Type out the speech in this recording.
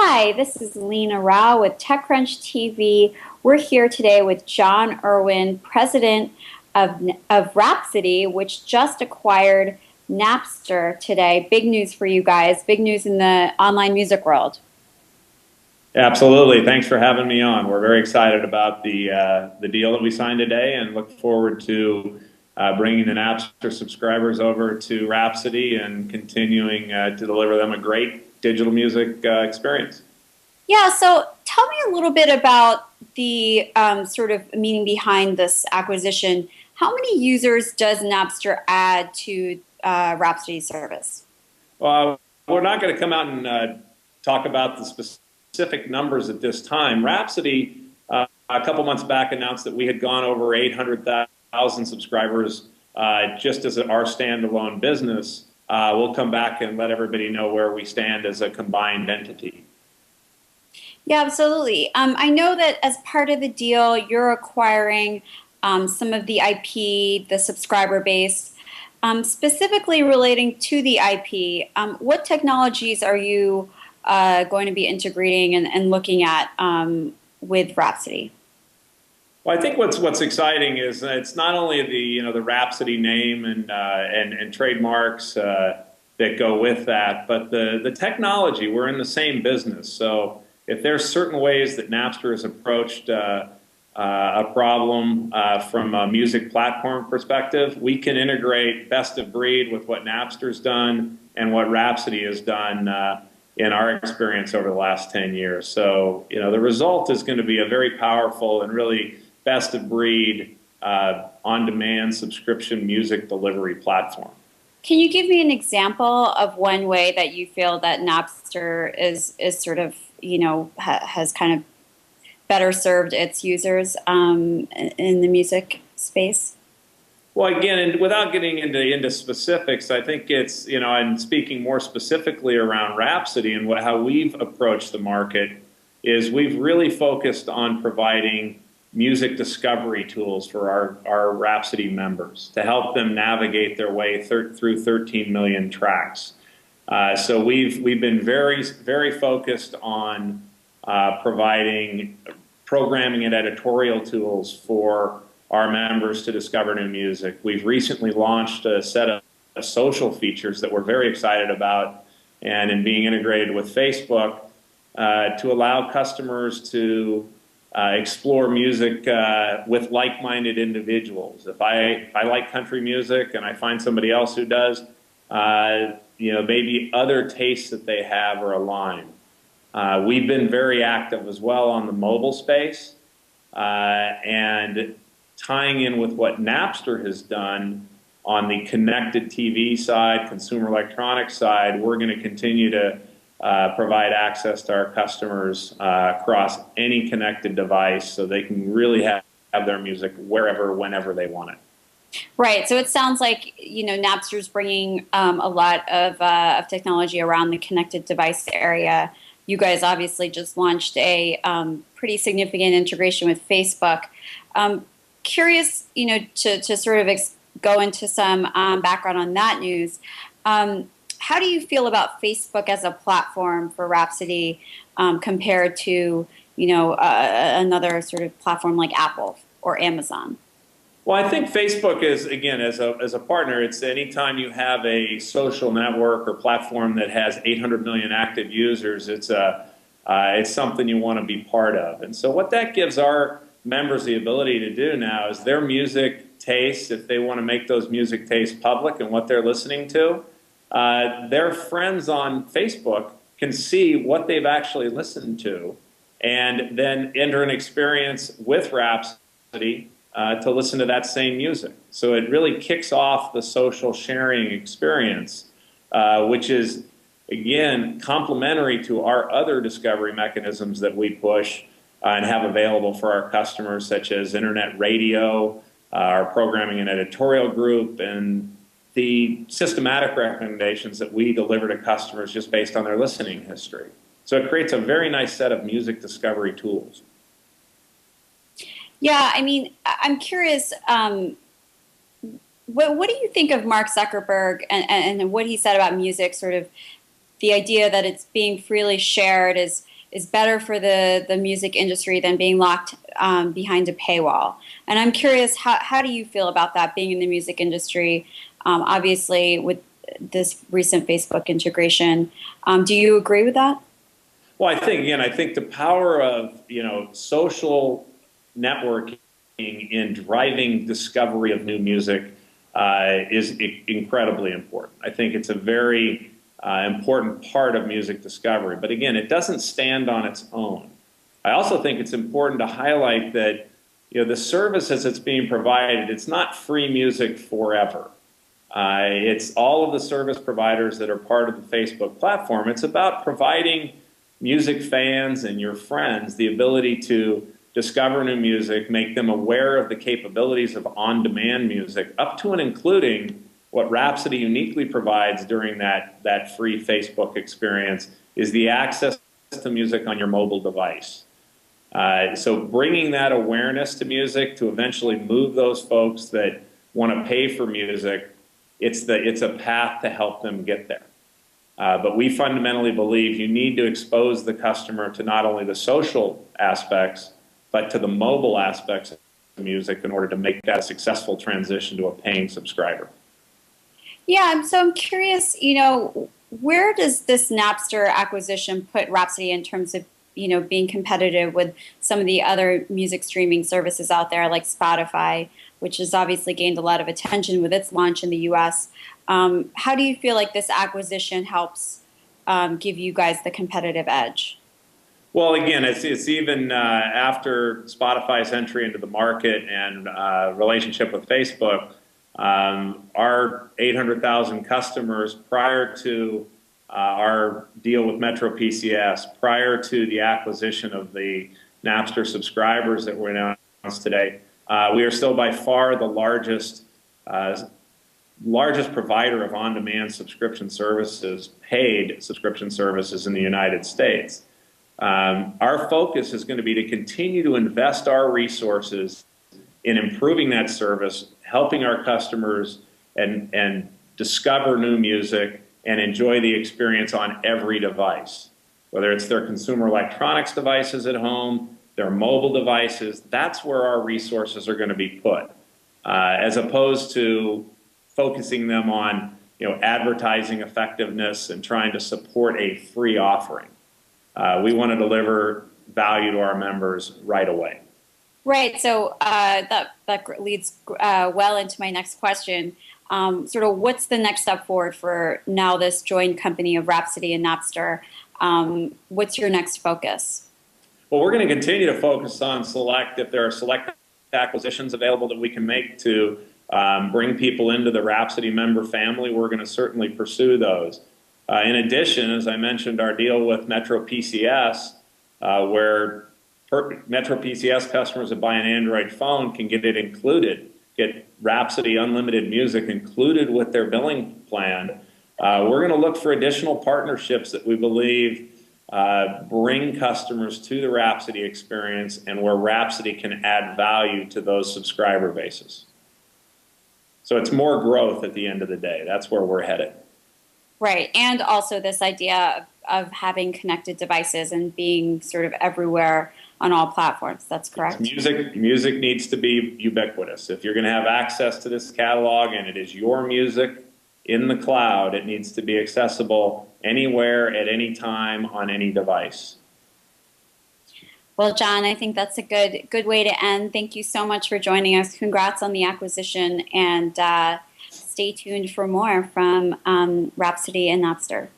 Hi, this is Leena Rao with TechCrunch TV. We're here today with Jon Irwin, president of Rhapsody, which just acquired Napster today. Big news for you guys, big news in the online music world. Absolutely. Thanks for having me on. We're very excited about the deal that we signed today and look forward to bringing the Napster subscribers over to Rhapsody and continuing to deliver them a great digital music experience. Yeah, so tell me a little bit about the sort of meaning behind this acquisition. How many users does Napster add to Rhapsody service? Well, we're not going to come out and talk about the specific numbers at this time. Rhapsody, a couple months back, announced that we had gone over 800,000 subscribers just as our standalone business. We'll come back and let everybody know where we stand as a combined entity. Yeah, absolutely. I know that as part of the deal, you're acquiring some of the IP, the subscriber base. Specifically relating to the IP, what technologies are you going to be integrating and looking at with Rhapsody? Well, I think what's exciting is it's not only the Rhapsody name and trademarks that go with that, but the technology. We're in the same business, so if there's certain ways that Napster has approached a problem from a music platform perspective, we can integrate best of breed with what Napster's done and what Rhapsody has done in our experience over the last 10 years. So, the result is going to be a very powerful and really best of breed on-demand subscription music delivery platform. Can you give me an example of one way that you feel that Napster is sort of, has kind of better served its users in the music space? Well, again, and without getting into specifics, I think it's, and speaking more specifically around Rhapsody and how we've approached the market is we've really focused on providing music discovery tools for our Rhapsody members to help them navigate their way through 13 million tracks. So we've been very focused on providing programming and editorial tools for our members to discover new music. We've recently launched a set of social features that we're very excited about, and in being integrated with Facebook to allow customers to explore music with like-minded individuals. If I like country music and I find somebody else who does, maybe other tastes that they have are aligned. We've been very active as well on the mobile space, and tying in with what Napster has done on the connected TV side, consumer electronics side, we're going to continue to provide access to our customers across any connected device so they can really have their music wherever, whenever they want it. Right. So it sounds like, Napster's bringing a lot of technology around the connected device area. You guys obviously just launched a pretty significant integration with Facebook. Curious, to sort of go into some background on that news. How do you feel about Facebook as a platform for Rhapsody compared to, another sort of platform like Apple or Amazon? Well, I think Facebook is, again, as a partner, it's anytime you have a social network or platform that has 800 million active users, it's something you want to be part of. And so what that gives our members the ability to do now is their music tastes, if they want to make those music tastes public and what they're listening to, their friends on Facebook can see what they've actually listened to and then enter an experience with Rhapsody to listen to that same music. So it really kicks off the social sharing experience, which is, again, complementary to our other discovery mechanisms that we push and have available for our customers, such as internet radio, our programming and editorial group, and the systematic recommendations that we deliver to customers just based on their listening history. So it creates a very nice set of music discovery tools. Yeah, I mean, I'm curious, what do you think of Mark Zuckerberg and what he said about music, sort of the idea that it's being freely shared is is better for the music industry than being locked behind a paywall. And I'm curious, how do you feel about that, being in the music industry? Obviously, with this recent Facebook integration, do you agree with that? Well, I think the power of, social networking in driving discovery of new music is incredibly important. I think it's a very important part of music discovery. But again, it doesn't stand on its own. I also think it's important to highlight that, the service as it's being provided, it's not free music forever. It's all of the service providers that are part of the Facebook platform. It's about providing music fans and your friends the ability to discover new music, make them aware of the capabilities of on-demand music, up to and including what Rhapsody uniquely provides during that free Facebook experience is the access to music on your mobile device. So bringing that awareness to music to eventually move those folks that want to pay for music, it's a path to help them get there. But we fundamentally believe you need to expose the customer to not only the social aspects, but to the mobile aspects of music in order to make that a successful transition to a paying subscriber. Yeah, so I'm curious, where does this Napster acquisition put Rhapsody in terms of, being competitive with some of the other music streaming services out there like Spotify, which has obviously gained a lot of attention with its launch in the US. How do you feel like this acquisition helps give you guys the competitive edge? Well, again, it's even after Spotify's entry into the market and relationship with Facebook, our 800,000 customers prior to our deal with Metro PCS, prior to the acquisition of the Napster subscribers that were announced today, we are still by far the largest provider of on-demand subscription services, paid subscription services in the United States. Our focus is going to be to continue to invest our resources in improving that service, helping our customers and discover new music and enjoy the experience on every device, whether it's their consumer electronics devices at home, their mobile devices. That's where our resources are going to be put, as opposed to focusing them on advertising effectiveness and trying to support a free offering. We want to deliver value to our members right away. Right. So that leads well into my next question. Sort of what's the next step forward for now this joint company of Rhapsody and Napster? What's your next focus? Well, we're going to continue to focus on if there are select acquisitions available that we can make to bring people into the Rhapsody member family. We're going to certainly pursue those. In addition, as I mentioned, our deal with Metro PCS, where Metro PCS customers that buy an Android phone can get it included, get Rhapsody Unlimited Music included with their billing plan. We're going to look for additional partnerships that we believe bring customers to the Rhapsody experience and where Rhapsody can add value to those subscriber bases. So it's more growth at the end of the day. That's where we're headed. Right, and also this idea of having connected devices and being sort of everywhere on all platforms. That's correct. Music needs to be ubiquitous. If you're going to have access to this catalog and it is your music in the cloud, it needs to be accessible anywhere, at any time, on any device. Well, Jon, I think that's a good way to end. Thank you so much for joining us. Congrats on the acquisition, and stay tuned for more from Rhapsody and Napster.